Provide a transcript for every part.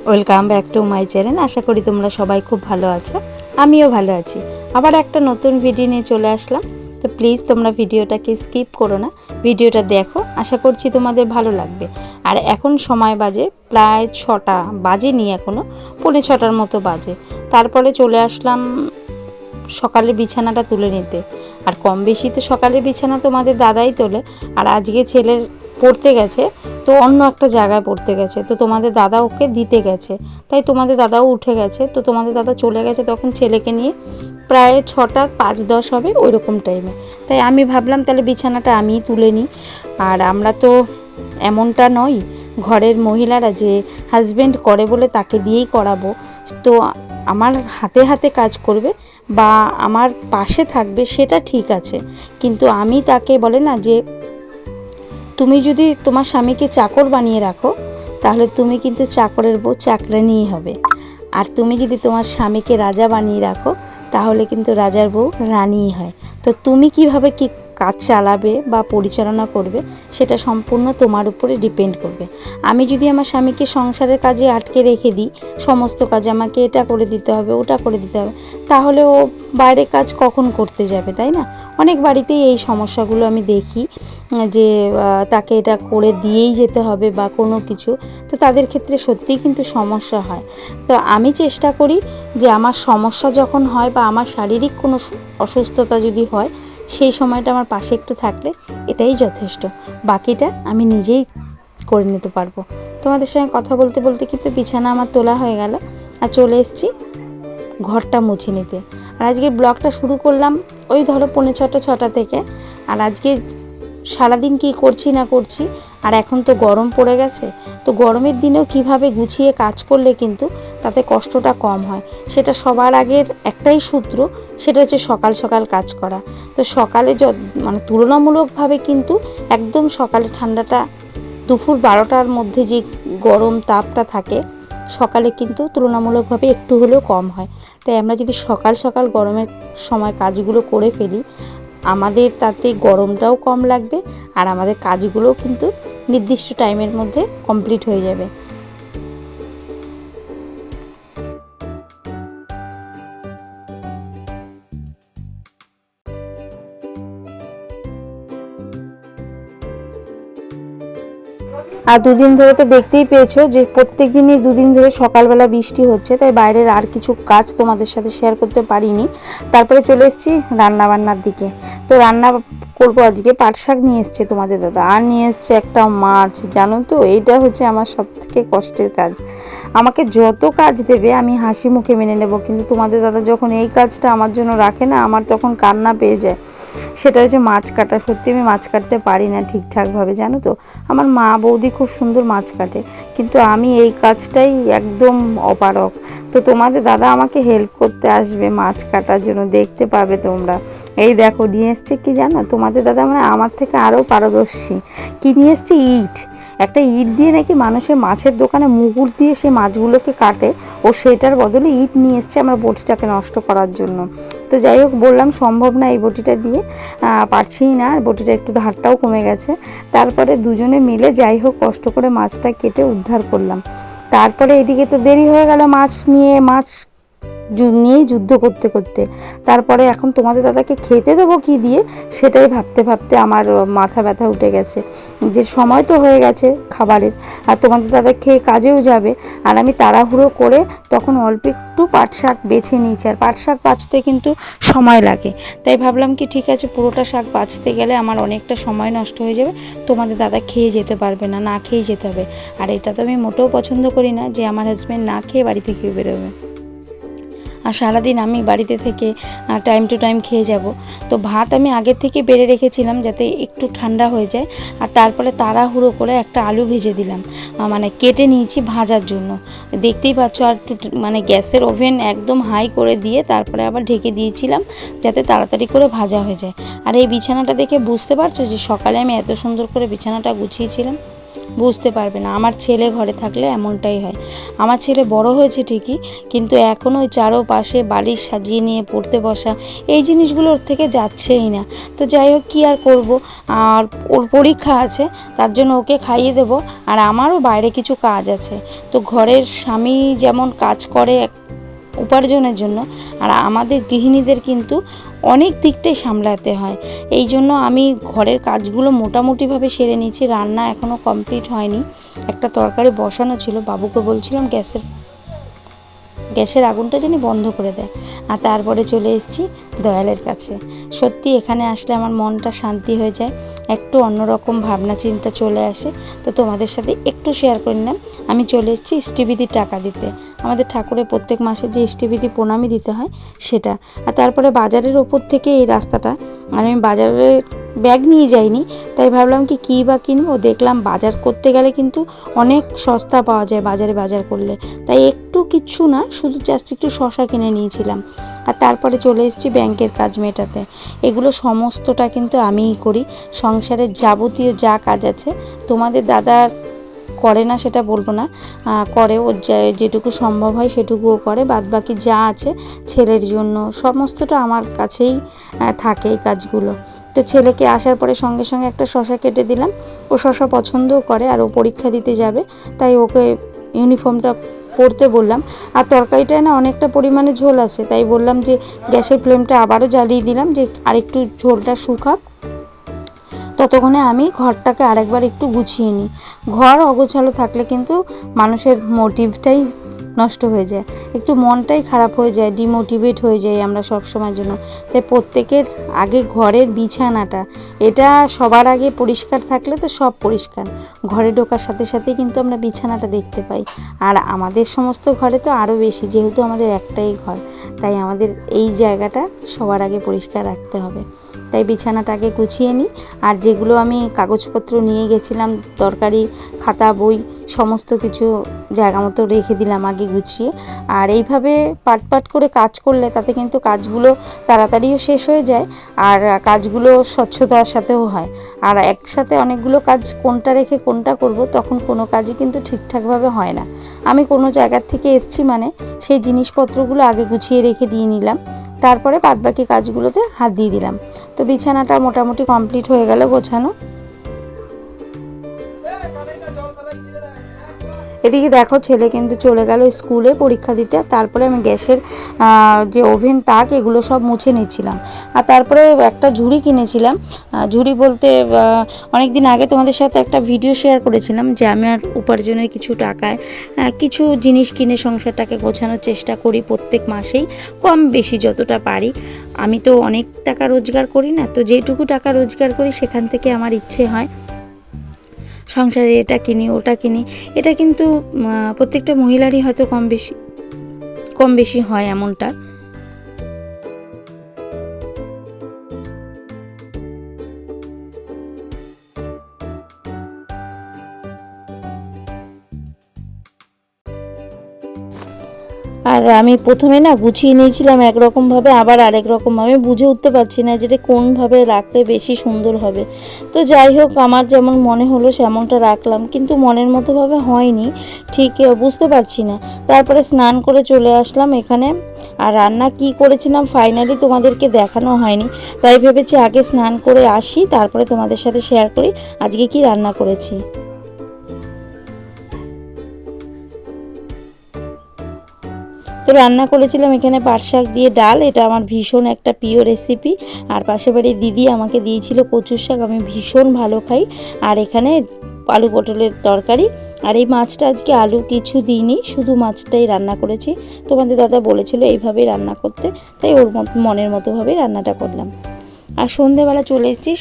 Welcome back to my channel. আশা করি তোমরা সবাই খুব ভালো আছো, আমিও ভালো আছি। আবার একটা নতুন ভিডিও নিয়ে চলে আসলাম। তো প্লিজ তোমরা ভিডিওটাকে স্কিপ করো না, ভিডিওটা দেখো, আশা করছি তোমাদের ভালো লাগবে। আর এখন সময় বাজে প্রায় 6টা বাজেনি, এখনও 6:45 মতো বাজে। তারপরে চলে আসলাম সকালের বিছানাটা তুলে নিতে। আর কম বেশি তো সকালের বিছানা তোমাদের দাদাই তোলে। আর আজকে ছেলের পড়তে গেছে, তো অন্য একটা জায়গায় পড়তে গেছে, তো তোমাদের দাদা ওকে দিতে গেছে, তাই তোমাদের দাদাও উঠে গেছে। তো তোমাদের দাদা চলে গেছে তখন ছেলেকে নিয়ে, প্রায় 6টা 5-10 হবে ওই রকম টাইমে। তাই আমি ভাবলাম তাহলে বিছানাটা আমিই তুলে নিই। আর আমরা তো এমনটা নই ঘরের মহিলারা যে হাজব্যান্ড করে বলে তাকে দিয়েই করাবো। তো আমার হাতে হাতে কাজ করবে বা আমার পাশে থাকবে সেটা ঠিক আছে, কিন্তু আমি তাকে বলে না যে তুমি যদি তোমার স্বামীকে চাকর বানিয়ে রাখো তাহলে তুমি কিন্তু চাকরের বউ চাকরানিই হবে। আর তুমি যদি তোমার স্বামীকে রাজা বানিয়ে রাখো তাহলে কিন্তু রাজার বউ রানীই হয়। তো তুমি কিভাবে কি কাজ চালাবে বা পরিচালনা করবে সেটা সম্পূর্ণ তোমার উপরে ডিপেন্ড করবে। আমি যদি আমার স্বামীকে সংসারের কাজে আটকে রেখে দিই, সমস্ত কাজ আমাকে এটা করে দিতে হবে ওটা করে দিতে হবে, তাহলে ও বাইরে কাজ কখন করতে যাবে, তাই না? অনেক বাড়িতেই এই সমস্যাগুলো আমি দেখি যে তাকে এটা করে দিয়েই যেতে হবে বা কোনো কিছু, তো তাদের ক্ষেত্রে সত্যিই কিন্তু সমস্যা হয়। তো আমি চেষ্টা করি যে আমার সমস্যা যখন হয় বা আমার শারীরিক কোনো অসুস্থতা যদি হয় সেই সময়টা আমার পাশে একটু থাকলে এটাই যথেষ্ট, বাকিটা আমি নিজেই করে নিতে পারবো। তোমাদের সঙ্গে কথা বলতে বলতে কিন্তু বিছানা আমার তোলা হয়ে গেল আর চলে এসেছি ঘরটা মুছে নিতে। আর আজকে ব্লগটা শুরু করলাম ওই ধরো 6:45 থেকে। আর আজকে সারাদিন কি করছি না করছি, আর এখন তো গরম পড়ে গেছে, তো গরমের দিনেও কিভাবে গুছিয়ে কাজ করলে কিন্তু তাতে কষ্টটা কম হয়, সেটা সবার আগের একটাই সূত্র, সেটা হচ্ছে সকাল সকাল কাজ করা। তো সকালে মানে তুলনামূলকভাবে কিন্তু একদম সকালে ঠান্ডাটা দুপুর 12টার মধ্যে যে গরম তাপটা থাকে সকালে কিন্তু তুলনামূলকভাবে একটু হলেও কম হয়। তাই আমরা যদি সকাল সকাল গরমের সময় কাজগুলো করে ফেলি আমাদের তাতে গরমটাও কম লাগবে আর আমাদের কাজগুলোও কিন্তু নির্দিষ্ট টাইমের মধ্যে কমপ্লিট হয়ে যাবে। আর দুদিন ধরে তো দেখতেই পেয়েছো যে প্রত্যেক দিনই দুদিন ধরে সকালবেলা বৃষ্টি হচ্ছে, তাই বাইরের আর কিছু কাজ তোমাদের সাথে শেয়ার করতে পারিনি। তারপরে চলে এসেছি রান্নাবান্নার দিকে। তো রান্না করবো আজকে পাট শাক নিয়ে এসছে তোমাদের দাদা, আর নিয়ে এসছে একটা মাছ। জানো তো এইটা হচ্ছে আমার সব থেকে কষ্টের কাজ। আমাকে যত কাজ দেবে আমি হাসি মুখে মেনে নেব, কিন্তু তোমাদের দাদা যখন এই কাজটা আমার জন্য রাখে না আমার তখন কান্না পেয়ে যায়। সেটা হচ্ছে মাছ কাটা। সত্যি আমি মাছ কাটতে পারি না ঠিকঠাকভাবে, জানো তো। আমার মা বৌদি খুব সুন্দর মাছ কাটে, কিন্তু আমি এই কাজটাই একদম অপারগ। তো তোমাদের দাদা আমাকে হেল্প করতে আসবে মাছ কাটার জন্য, দেখতে পাবে তোমরা। এই দেখো নিয়ে এসছে কি জানো তোমাদের দাদা, মানে আমার থেকে আরও পারদর্শী। কি নিয়ে এসছে? ইট। একটা ইট দিয়ে নাকি মানুষের মাছের দোকানে মুগুর দিয়ে সে মাছগুলোকে কাটে, ও সেটার বদলে ইট নিয়ে এসছে আমার বটিটাকে নষ্ট করার জন্য। তো যাই হোক, বললাম সম্ভব না এই বটিটা দিয়ে, পারছিই না, আর বটিটা একটু ধারটাও কমে গেছে। তারপরে দুজনে মিলে যাই হোক কষ্ট করে মাছটা কেটে উদ্ধার করলাম। তারপরে এদিকে তো দেরি হয়ে গেল মাছ নিয়েই যুদ্ধ করতে করতে। তারপরে এখন তোমাদের দাদাকে খেতে দেবো কি দিয়ে সেটাই ভাবতে ভাবতে আমার মাথা ব্যথা উঠে গেছে, যে সময় তো হয়ে গেছে খাবারের, আর তোমাদের দাদা খেয়ে কাজেও যাবে। আর আমি তাড়াহুড়ো করে তখন অল্প একটু পাট শাক বেছে নিয়েছি, আর পাট শাক বাছতে কিন্তু সময় লাগে। তাই ভাবলাম কি ঠিক আছে, পুরোটা শাক বাছতে গেলে আমার অনেকটা সময় নষ্ট হয়ে যাবে, তোমাদের দাদা খেয়ে যেতে পারবে না, না খেয়েই যেতে হবে। আর এটা তো আমি মোটেও পছন্দ করি না যে আমার হাজব্যান্ড না খেয়ে বাড়ি থেকে বেরোবে, আর সারাদিন আমি বাড়িতে থেকে টাইম টু টাইম খেয়ে যাব। তো ভাত আমি আগের থেকে বেড়ে রেখেছিলাম যাতে একটু ঠান্ডা হয়ে যায়, আর তারপরে তাড়াহুড়ো করে একটা আলু ভেজে দিলাম, মানে কেটে নিয়েছি ভাজার জন্য। দেখতেই পাচ্ছ, আর একটু মানে গ্যাসের ওভেন একদম হাই করে দিয়ে তারপরে আবার ঢেকে দিয়েছিলাম যাতে তাড়াতাড়ি করে ভাজা হয়ে যায়। আর এই বিছানাটা দেখে বুঝতে পারছো যে সকালে আমি এত সুন্দর করে বিছানাটা গুছিয়েছিলাম। বুঝতে পারবে না। আমার ছেলে ঘরে থাকলে এমনটাই হয়। আমার ছেলে বড় হয়েছে ঠিকই, কিন্তু এখনও ওই চারোপাশে বালিশ সাজিয়ে নিয়ে পড়তে বসা, এই জিনিসগুলো ওর থেকে যাচ্ছেই না। তো যাই হোক, কী আর করব, আর ওর পরীক্ষা আছে, তার জন্য ওকে খাইয়ে দেব, আর আমারও বাইরে কিছু কাজ আছে। তো ঘরের স্বামী যেমন কাজ করে উপার্জনের জন্য, আর আমাদের গৃহিণীদের কিন্তু অনেক দিকটাই সামলাতে হয়। এই জন্য আমি ঘরের কাজগুলো মোটামুটিভাবে সেরে নিয়েছি। রান্না এখনও কমপ্লিট হয়নি, একটা তরকারি বসানো ছিল, বাবুকে বলছিলাম গ্যাসের আগুনটা যেন বন্ধ করে দেয়। আর তারপরে চলে এসেছি দয়ালের কাছে। সত্যি এখানে আসলে আমার মনটা শান্তি হয়ে যায়, একটু অন্যরকম ভাবনা চিন্তা চলে আসে। তো তোমাদের সাথে একটু শেয়ার করে নিলাম। আমি চলে এসেছি ইষ্টিবিধির টাকা দিতে, আমাদের ঠাকুরের প্রত্যেক মাসে যে ইষ্টিবিধি প্রণামী দিতে হয় সেটা। আর তারপরে বাজারের ওপর থেকে এই রাস্তাটা, আর আমি বাজারে ব্যাগ নিয়ে যাইনি, তাই ভাবলাম কী বা কিনবো। দেখলাম বাজার করতে গেলে কিন্তু অনেক সস্তা পাওয়া যায় বাজারে বাজার করলে, তাই একটু কিচ্ছু না, শুধু জাস্ট একটু শসা কিনে নিয়েছিলাম। আর তারপরে চলে এসেছি ব্যাংকের কাজ মেটাতে। এগুলো সমস্তটা কিন্তু আমিই করি, সংসারের যাবতীয় যা কাজ আছে। তোমাদের দাদার করে না সেটা বলবো না, করে, ওর যেটুকু সম্ভব হয় সেটুকুও করে, বাদবাকি যা আছে ছেলের জন্য সমস্তটা আমার কাছেই থাকে এই কাজগুলো। তো ছেলেকে আসার পরে সঙ্গে সঙ্গে একটা শসা কেটে দিলাম, ও শসা পছন্দও করে, আর ও পরীক্ষা দিতে যাবে, তাই ওকে ইউনিফর্মটা পরতে বললাম। আর তরকারিটায় না অনেকটা পরিমাণে ঝোল আছে, তাই বললাম যে গ্যাসের ফ্লেমটা আবারও জ্বালিয়ে দিলাম, যে আরেকটু ঝোলটা শুকাক, ততক্ষণে আমি ঘরটাকে আরেকবার একটু গুছিয়ে নিই। ঘর অগোছালো থাকলে কিন্তু মানুষের মোটিভটাই নষ্ট হয়ে যায়, একটু মনটাই খারাপ হয়ে যায়, ডিমোটিভেট হয়ে যায় আমরা সব সময়ের জন্য। তাই প্রত্যেকের আগে ঘরের বিছানাটা, এটা সবার আগে পরিষ্কার থাকলে তো সব পরিষ্কার। ঘরে ঢোকার সাথে সাথে কিন্তু আমরা বিছানাটা দেখতে পাই, আর আমাদের সমস্ত ঘরে তো আরও বেশি, যেহেতু আমাদের একটাই ঘর, তাই আমাদের এই জায়গাটা সবার আগে পরিষ্কার রাখতে হবে। তাই বিছানাটাকে গুছিয়ে নিই, আর যেগুলো আমি কাগজপত্র নিয়ে গেছিলাম, তরকারি, খাতা, বই, সমস্ত কিছু জায়গা মতো রেখে দিলাম আগে গুছিয়ে। আর এইভাবে পাট পাট করে কাজ করলে তাতে কিন্তু কাজগুলো তাড়াতাড়িও শেষ হয়ে যায়, আর কাজগুলো স্বচ্ছতার সাথেও হয়। আর একসাথে অনেকগুলো কাজ কোনটা রেখে কোনটা করব, তখন কোনো কাজই কিন্তু ঠিকঠাকভাবে হয় না। আমি কোনো জায়গার থেকে এসছি মানে সেই জিনিসপত্রগুলো আগে গুছিয়ে রেখে দিয়ে নিলাম, তারপরে বাদবাকি কাজগুলোতে হাত দিয়ে দিলাম। তো বিছানাটা মোটামুটি কমপ্লিট হয়ে গেল গোছানো। এদিকে দেখো ছেলে কিন্তু চলে গেল স্কুলে পরীক্ষা দিতে। তারপরে আমি গ্যাসের যে ওভেন তাক এগুলো সব মুছে নিচ্ছিলাম। আর তারপরে একটা ঝুড়ি কিনেছিলাম। ঝুড়ি বলতে অনেক দিন আগে তোমাদের সাথে একটা ভিডিও শেয়ার করেছিলাম যে আমি আর উপার্জনের কিছু টাকায় কিছু জিনিস কিনে সংসারটাকে গোছানোর চেষ্টা করি প্রত্যেক মাসেই, কম বেশি যতটা পারি। আমি তো অনেক টাকা রোজগার করি না, তো যেটুকু টাকা রোজগার করি সেখান থেকে আমার ইচ্ছে হয় সংসারে এটা কিনি ওটা কিনি। এটা কিন্তু প্রত্যেকটা মহিলারই হয়তো কম বেশি হয় এমনটা। আর আমি প্রথমে না গুছিয়ে নিয়েছিলাম একরকমভাবে, আবার আরেক রকমভাবে, বুঝে উঠতে পারছি না যেটা কোনভাবে রাখলে বেশি সুন্দর হবে। তো যাই হোক, আমার যেমন মনে হলো সেমনটা রাখলাম, কিন্তু মনের মতোভাবে হয়নি, ঠিক বুঝতে পারছি না। তারপরে স্নান করে চলে আসলাম এখানে। আর রান্না কি করেছিলাম ফাইনালি তোমাদেরকে দেখানো হয়নি, তাই ভেবেছি আগে স্নান করে আসি, তারপরে তোমাদের সাথে শেয়ার করি আজকে কি রান্না করেছি। তো রান্না করেছিলাম এখানে পাট শাক দিয়ে ডাল, এটা আমার ভীষণ একটা প্রিয় রেসিপি। আর পাশে বাড়ির দিদি আমাকে দিয়েছিল কচুর শাক, আমি ভীষণ ভালো খাই। আর এখানে আলু পটলের তরকারি। আর এই মাছটা আজকে আলু কিছু দিইনি, শুধু মাছটাই রান্না করেছি। তোমাদের দাদা বলেছিল এইভাবেই রান্না করতে, তাই ওর মনের মতোভাবেই রান্নাটা করলাম। আর সন্ধেবেলা চলে এসেছিস,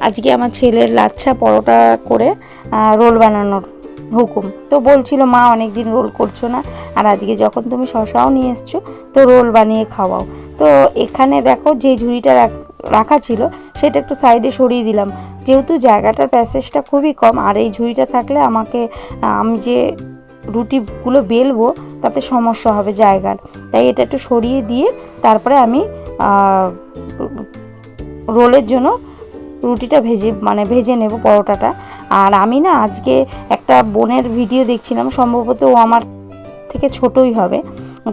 আজকে আমার ছেলের লাচ্ছা পরোটা করে রোল বানানোর হুকুম। তো বলছিল মা অনেক দিন রোল করছো না, আর আজকে যখন তুমি শশাও নিয়ে এসছো তো রোল বানিয়ে খাওয়াও। তো এখানে দেখো যে ঝুড়িটা রাখা ছিল সেটা একটু সাইডে সরিয়ে দিলাম, যেহেতু জায়গাটার প্যাসেজটা খুবই কম, আর এই ঝুড়িটা থাকলে আমি যে রুটিগুলো বেলবো তাতে সমস্যা হবে জায়গার, তাই এটা একটু সরিয়ে দিয়ে তারপরে আমি রোলের জন্য রুটিটা ভেজে নেব পরোটাটা। আর আমি না আজকে একটা বোনের ভিডিও দেখছিলাম, সম্ভবত ও আমার থেকে ছোটই হবে,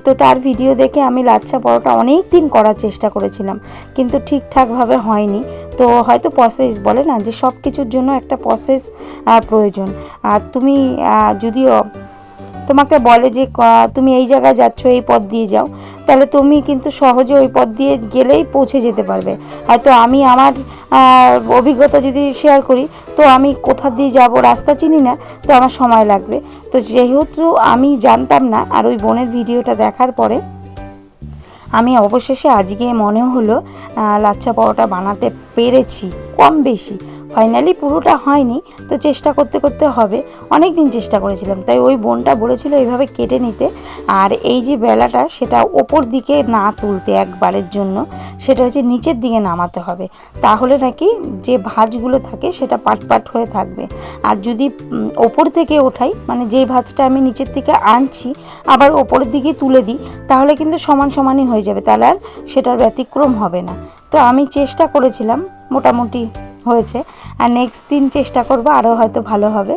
তো তার ভিডিও দেখে আমি লাচ্ছা পরোটা অনেক দিন করার চেষ্টা করেছিলাম, কিন্তু ঠিকঠাকভাবে হয়নি। তো হয়তো প্রসেস বলে না যে সব কিছুর জন্য একটা প্রসেস প্রয়োজন। আর তুমি যদিও তোমাকে বলে যে তুমি এই জায়গায় যাচ্ছ, এই পথ দিয়ে যাও, তাহলে তুমি কিন্তু সহজে ওই পথ দিয়ে গেলেই পৌঁছে যেতে পারবে। হয়তো আমি আমার অভিজ্ঞতা যদি শেয়ার করি, তো আমি কোথা দিয়ে যাব রাস্তা চিনি না, তো আমার সময় লাগবে। তো যেহেতু আমি জানতাম না, আর ওই বোনের ভিডিওটা দেখার পরে আমি অবশেষে আজকে মনে হলো লাচ্ছা পরোটা বানাতে পেরেছি, কম বেশি। ফাইনালি পুরোটা হয়নি, তো চেষ্টা করতে করতে হবে। অনেক দিন চেষ্টা করেছিলাম, তাই ওই বোনটা বলেছিল এইভাবে কেটে নিতে। আর এই যে বেলাটা, সেটা ওপর দিকে না তুলতে একবারের জন্য, সেটা হচ্ছে নিচের দিকে নামাতে হবে, তাহলে নাকি যে ভাঁজগুলো থাকে সেটা পাট হয়ে থাকবে। আর যদি ওপর থেকে ওঠাই, মানে যে ভাঁজটা আমি নিচের থেকে আনছি আবার ওপরের দিকে তুলে দিই, তাহলে কিন্তু সমান সমানই হয়ে যাবে, তাহলে আর সেটার ব্যতিক্রম হবে না। তো আমি চেষ্টা করেছিলাম, মোটামুটি হয়েছে। আর নেক্সট দিন চেষ্টা করব, আরও হয়তো ভালো হবে।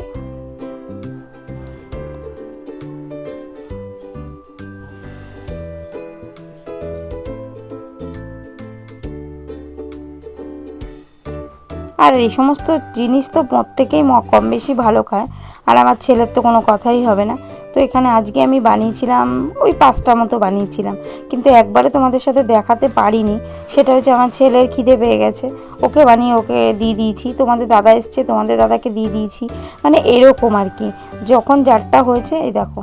আর এই সমস্ত জিনিস তো প্রত্যেকেই কম বেশি ভালো খায়, আর আমার ছেলের তো কোনো কথাই হবে না। তো এখানে আজকে আমি বানিয়েছিলাম ওই 5টা মতো বানিয়েছিলাম, কিন্তু একবারে তোমাদের সাথে দেখাতে পারিনি। সেটা হচ্ছে আমার ছেলের খিদে পেয়ে গেছে, ওকে বানিয়ে ওকে দিয়ে দিয়েছি, তোমাদের দাদা এসছে, তোমাদের দাদাকে দিয়ে দিয়েছি, মানে এরকম আর কি। যখন যারটা হয়েছে, এই দেখো,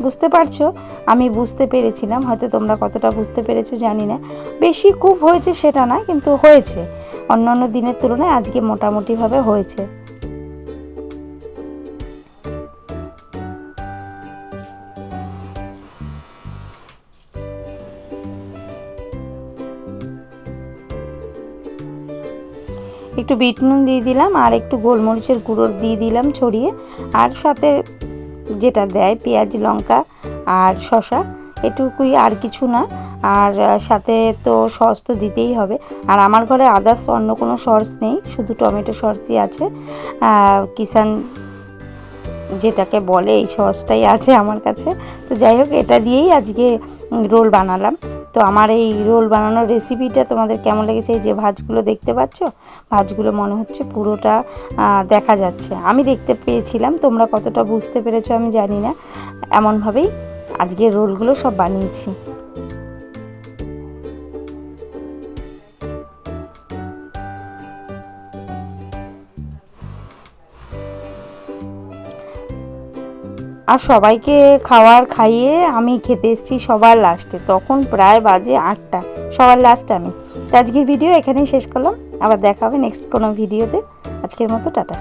বুঝতে পারছো, আমি বুঝতে পেরেছিলাম, হয়তো তোমরা কতটা বুঝতে পেরেছো জানি না। বেশি খুব হয়েছে সেটা না, কিন্তু হয়েছে, অন্যান্য দিনের তুলনায় আজকে মোটামুটিভাবে হয়েছে। একটু বিট নুন দিয়ে দিলাম, আর একটু গোলমরিচের গুঁড়ো দিয়ে দিলাম ছড়িয়ে, আর সাথে যেটা দেয় পেঁয়াজ লঙ্কা আর শসা, এটুকুই, আর কিছু না। আর সাথে তো সস তো দিতেই হবে, আর আমার ঘরে আদার্স অন্য কোনো সস নেই, শুধু টমেটো সসই আছে, কিষান যেটাকে বলে, এই সসটাই আছে আমার কাছে। তো যাই হোক, এটা দিয়েই আজকে রোল বানালাম। তো আমার এই রোল বানানোর রেসিপিটা তোমাদের কেমন লেগেছে? এই যে ভাঁজগুলো দেখতে পাচ্ছ, ভাঁজগুলো মনে হচ্ছে পুরোটা দেখা যাচ্ছে, আমি দেখতে পেয়েছিলাম, তোমরা কতটা বুঝতে পেরেছো আমি জানি না। এমনভাবেই আজকে রোলগুলো সব বানিয়েছি। আর সবাইকে খাইয়ে আমি খেতে এসেছি সবার লাস্টে, তখন প্রায় বাজে 8টা, সবার লাস্ট আমি। তো আজকের ভিডিও এখানেই শেষ করলাম, আবার দেখা হবে নেক্সট কোনো ভিডিওতে। আজকের মতো টাটা।